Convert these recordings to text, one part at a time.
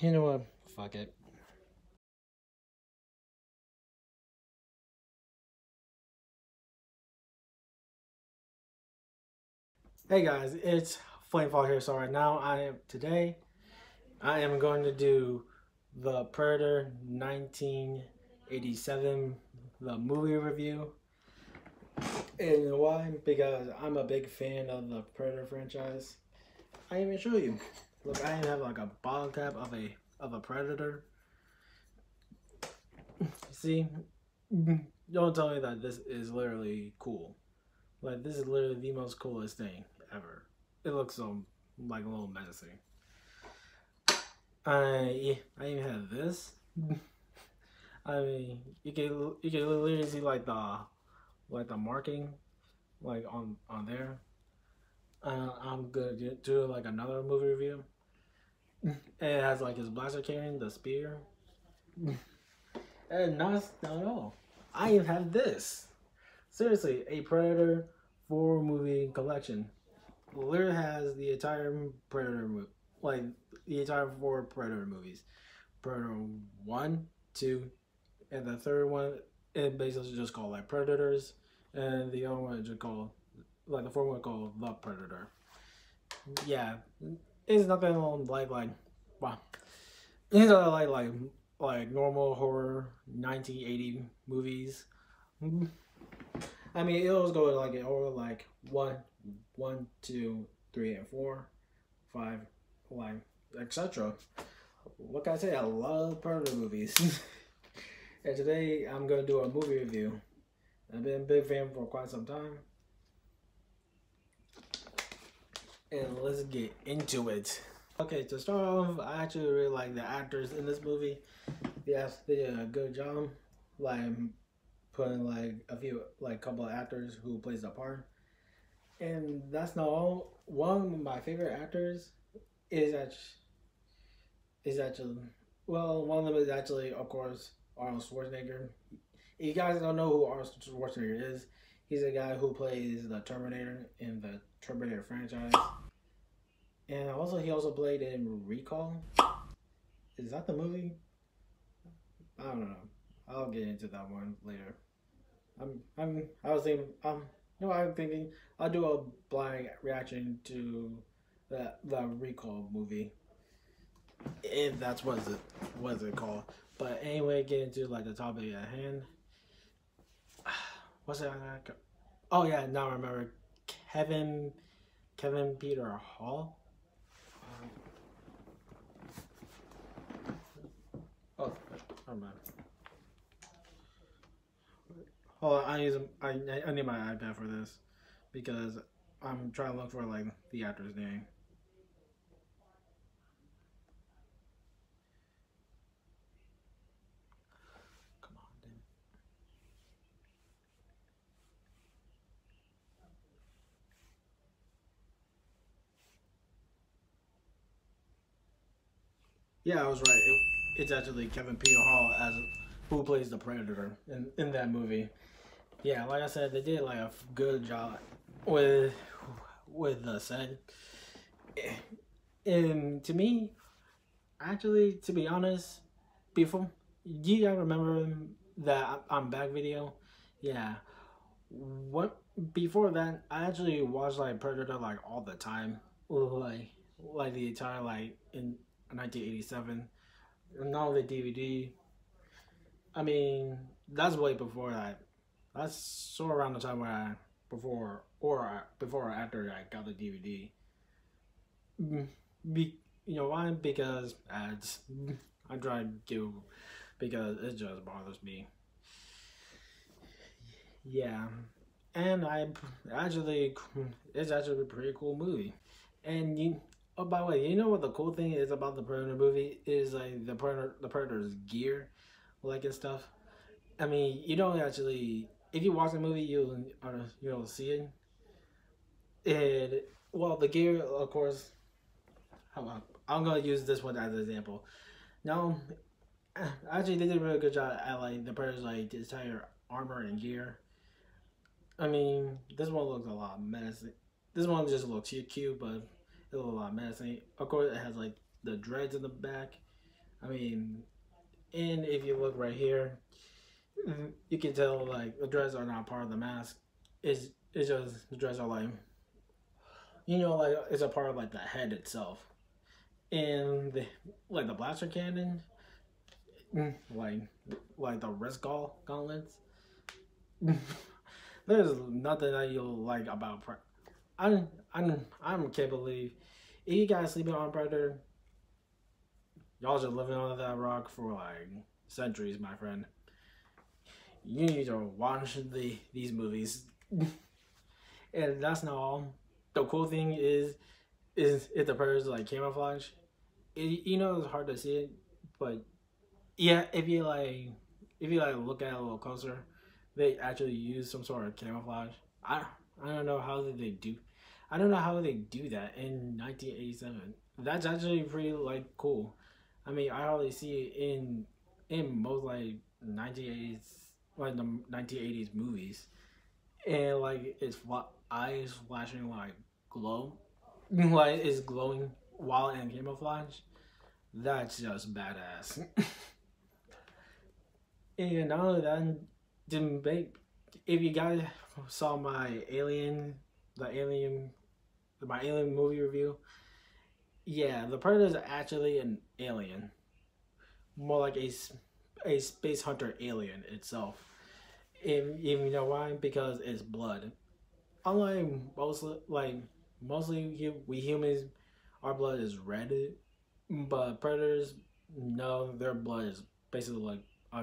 You know what? Fuck it. Hey guys, it's Flamefall here. So right now I am going to do the Predator 1987 the movie review. And why? Because I'm a big fan of the Predator franchise. I even show you. Look, I even have like a bottle cap of a Predator. See? Don't tell me that this is literally cool. Like, this is literally the most coolest thing ever. It looks so like a little menacing. I even have this. I mean, you can literally see like the marking like on there. I'm gonna do like another movie review. It has like his blaster carrying the spear. And not at all. I even have this. Seriously, a Predator 4 movie collection. Literally has the entire Predator movie, like the entire 4 Predator movies. Predator 1, 2, and the third one, it basically just called like Predators, and the other one is just called, like the fourth one called The Predator. Yeah, it's nothing like wow. It's not like normal horror 1980 movies. I mean, it always goes like in order, like 1, 2, 3, and 4, 5, like etc. Like I say, I love Predator movies. And today I'm gonna do a movie review. I've been a big fan for quite some time. And let's get into it. Okay, to start off, I actually really like the actors in this movie. Yes, they did a good job. Like putting like a couple of actors who plays the part. And that's not all. One of my favorite actors is actually well, one of them is actually, of course, Arnold Schwarzenegger. If you guys don't know who Arnold Schwarzenegger is, he's a guy who plays the Terminator in the Terminator franchise. And also, he also played in Recall. Is that the movie? I don't know. I'll get into that one later. I'm thinking I'll do a blind reaction to the Recall movie, if that's what's it called. But anyway, get into like the topic at hand. What's it? Oh yeah, now I remember Kevin Peter Hall. Oh, never mind. Hold on, I need my iPad for this because I'm trying to look for like the actor's name. Come on, dude. Yeah, I was right. It's actually Kevin Peter Hall as who plays the Predator in that movie. Yeah, like I said, they did like a good job with the set. And to me, actually, to be honest, before you guys remember that I'm back video, yeah. What before that, I actually watched like Predator like all the time, like the entire like in 1987, not only DVD. I mean, that's way before that. That's sort of around the time where before or after I got the DVD. You know why? Because ads. I tried to because it just bothers me. Yeah, and it's actually a pretty cool movie. And oh, by the way, you know what the cool thing is about the Predator movie is like the Predator's gear, like and stuff. I mean, you don't actually, if you watch the movie, you'll see it. And well, the gear, of course. I'm gonna use this one as an example. Now, actually, they did a really good job at like the Predator's like entire armor and gear. I mean, this one looks a lot menacing. This one just looks cute, but it looks a lot menacing. Of course, it has like the dreads in the back. I mean, and if you look right here, you can tell like the dreads are not part of the mask. It's just the dreads are like, like it's a part of like the head itself. And like the blaster cannon, like the wrist gauntlets. There's nothing that you'll like about I can't believe if you guys sleeping on Predator, y'all just living under that rock for like centuries, my friend. You need to watch these movies. And that's not all. The cool thing is if the Predator's like camouflage. It's hard to see it, but yeah, if you look at it a little closer, they actually use some sort of camouflage. I don't know how they do. I don't know how they do that in 1987. That's actually pretty like cool. I mean, I hardly see it in most like 1980s like the 1980s movies, and like its eyes flashing like glow, like it's glowing while in camouflage. That's just badass. And not only that, didn't make. If you guys saw my Alien movie review, yeah, the Predator is actually an alien, more like a space hunter alien itself. If you know why, because it's blood. Unlike mostly we humans, our blood is red, but predators, no, their blood is basically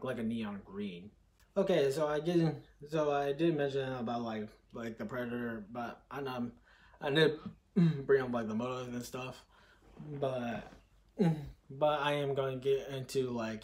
like a neon green. Okay, so I did mention about like the predator, but I did bring up like the motive and stuff, but but I am going to get into like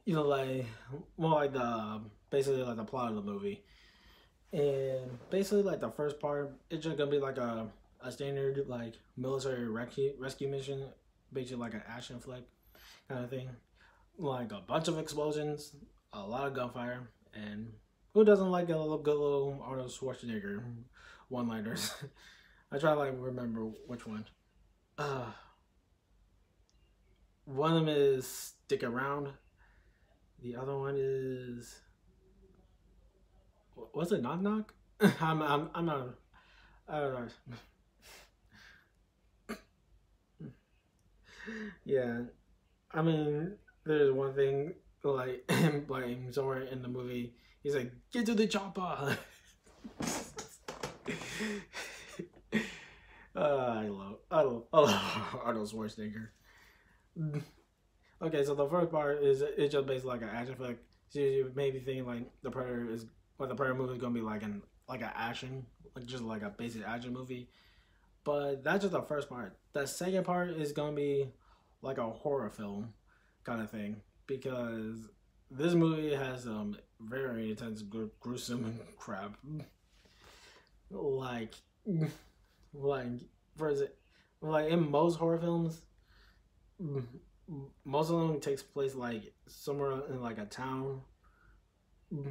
like more like the basically like the plot of the movie, and basically like the first part it's just gonna be like a standard like military rescue mission, basically like an action flick kind of thing, like a bunch of explosions, a lot of gunfire, and who doesn't like a good little Arnold Schwarzenegger one-liners? I try to like remember which one. Uh, One of them is stick around. The other one is what's it? Knock knock. I'm not. I don't know. Yeah, I mean, there's one thing like like somewhere in the movie, he's like, "Get to the chopper." I love Arnold Schwarzenegger. Okay, so the first part is it's just basically like an action flick. So you maybe thinking like the Predator movie is gonna be like an action, like just like a basic action movie. But that's just the first part. The second part is gonna be like a horror film kind of thing, because this movie has very intense, gruesome crap. Like, like for example, like in most horror films, most of them takes place like somewhere in like a town,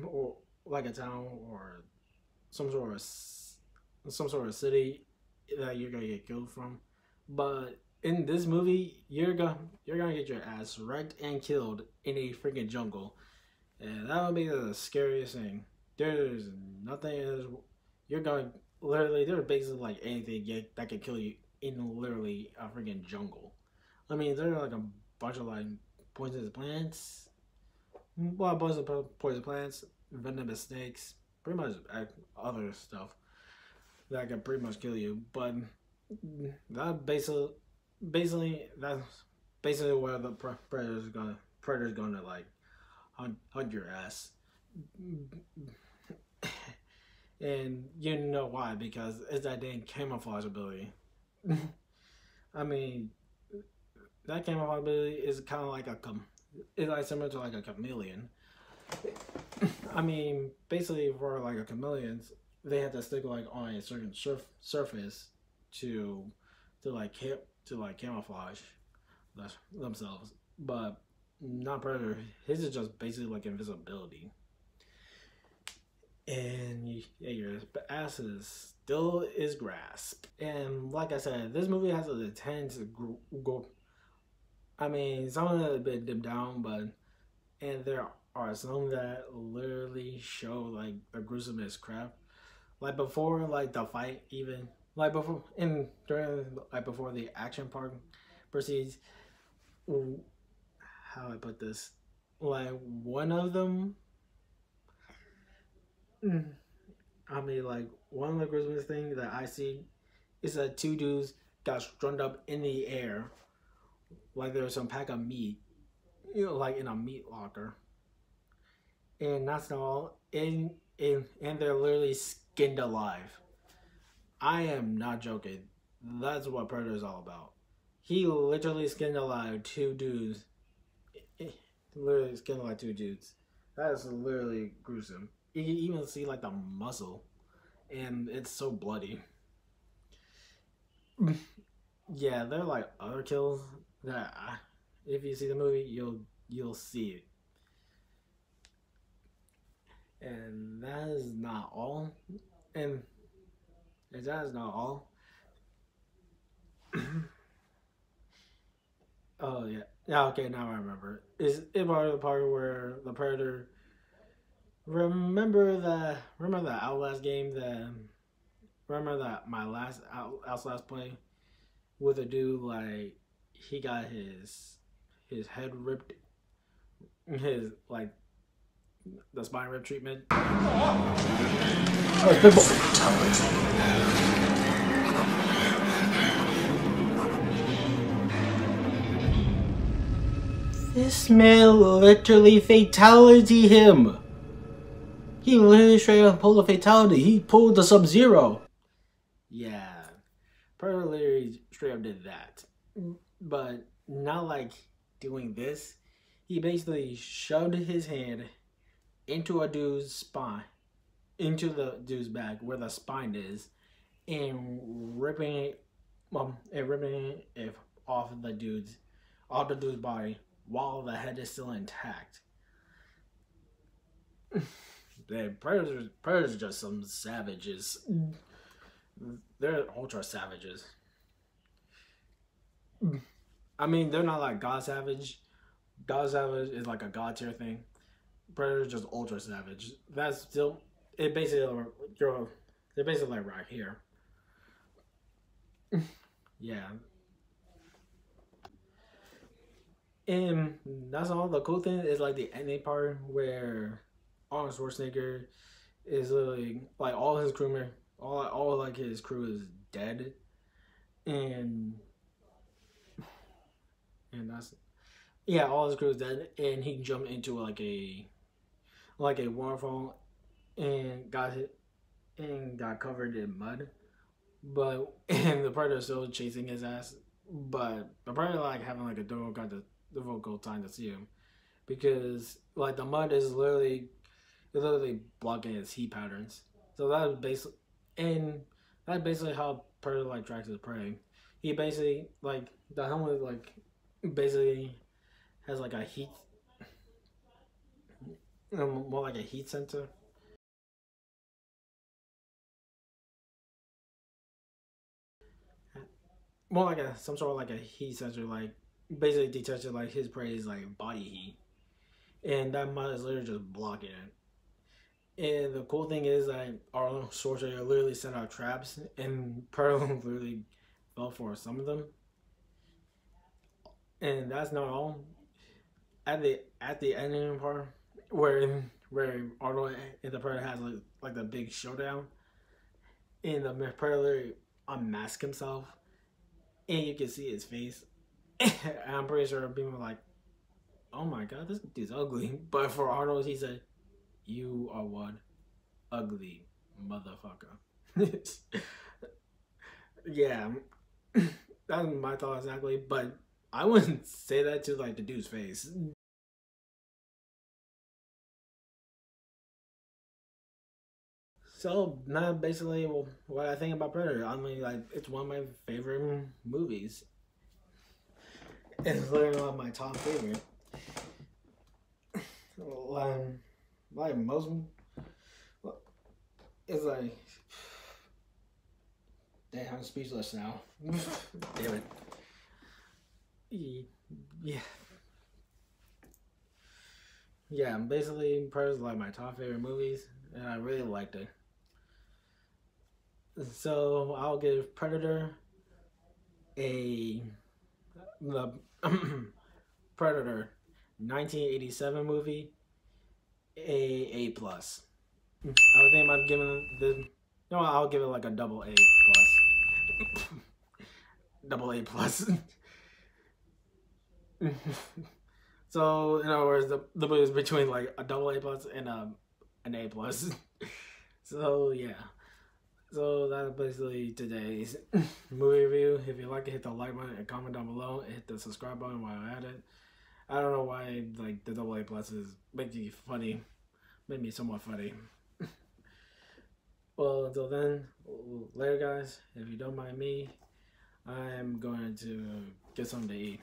or or some sort of city that you're gonna get killed from. But in this movie, you're gonna get your ass wrecked and killed in a freaking jungle, and that would be the scariest thing. There's nothing else. You're going literally. There's basically like anything that can kill you in literally a freaking jungle. I mean, there's like a bunch of like poisonous plants, well, a bunch of poison plants, venomous snakes, pretty much other stuff that can pretty much kill you. But that that's basically where the predator's gonna like hunt your ass. And you know why? Because it's that dang camouflage ability. I mean, that camouflage ability is kind of like it's like similar to like a chameleon. I mean, basically for like a chameleon, they have to stick like on a certain surface to camouflage themselves, but not predator. His is just basically like invisibility, and yeah, your ass is still is grass. And like I said, this movie has a intense I mean, some of it a bit dipped down, but and there are some that literally show like the gruesomest crap. Like before, like the fight, even like before in during like before the action part proceeds. How I put this, like one of them. I mean, like one of the gruesomest things that I see is that two dudes got strung up in the air, like there was some pack of meat, like in a meat locker, and that's not all. And they're literally skinned alive. I am not joking. That's what Predator is all about. He literally skinned alive two dudes. Literally skinned alive two dudes. That is literally gruesome. You can even see like the muscle, and it's so bloody. Yeah, there are like other kills that if you see the movie, you'll see it. And that is not all. And that is not all. Oh yeah. Yeah, okay, now I remember. Is it part of the part where the predator remember the Outlast game that remember that my last Outlast play with a dude like he got his head ripped, his like the spine rip treatment. This man literally fatality him. He literally straight up pulled a fatality. He pulled the Sub-Zero. Yeah, Predator literally straight up did that, but not like doing this. He basically shoved his hand into a dude's spine, into the dude's back where the spine is, and ripping it off the dude's body while the head is still intact. The predators are just some savages. They're ultra savages. I mean, they're not like God Savage. God Savage is like a God tier thing. Predator's just ultra savage. That's still it. Basically, they're basically like right here. Yeah, and that's all. The cool thing is like the ending part where Arnold Schwarzenegger is literally like all his crewmen, all like his crew is dead, and that's yeah, all his crew is dead, and he jumped into like a waterfall and got hit and got covered in mud. But and the predator still chasing his ass. But the predator like having like a difficult time to see him because like the mud is literally blocking his heat patterns. So that is basically and that's basically how predator like tracks his prey. He basically like the helmet like basically has like a heat more like a heat sensor. More like a some sort of like a heat sensor, like basically detecting like his prey is like body heat, and that mud is literally just blocking it. And the cool thing is that our sorcerer literally set out traps, and Pearl literally fell for some of them. And that's not all. At the ending part, where Arnold and the Predator has like the big showdown, and the Predator unmask himself, and you can see his face. I'm pretty sure people are like, "Oh my god, this dude's ugly." But for Arnold, he said, "You are one ugly motherfucker." Yeah, that's my thought exactly. But I wouldn't say that to like the dude's face. So now basically what I think about Predator. I mean, like it's one of my favorite movies. It's literally one of my top favorite. Like, like most, it's like, damn, I'm speechless now. Damn it. yeah, yeah. Basically, Predator's like my top favorite movies, and I really liked it. So I'll give Predator a the Predator 1987 movie a plus. I was thinking about giving the no, I'll give it like a double A plus. Double A plus. So in other words, the movie is between like a double A plus and an A plus. So yeah. So that's basically today's movie review. If you like it, hit the like button and comment down below. And hit the subscribe button while at it. I don't know why like the double A pluses make me funny, made me somewhat funny. Well, until then, later, guys. If you don't mind me, I am going to get something to eat.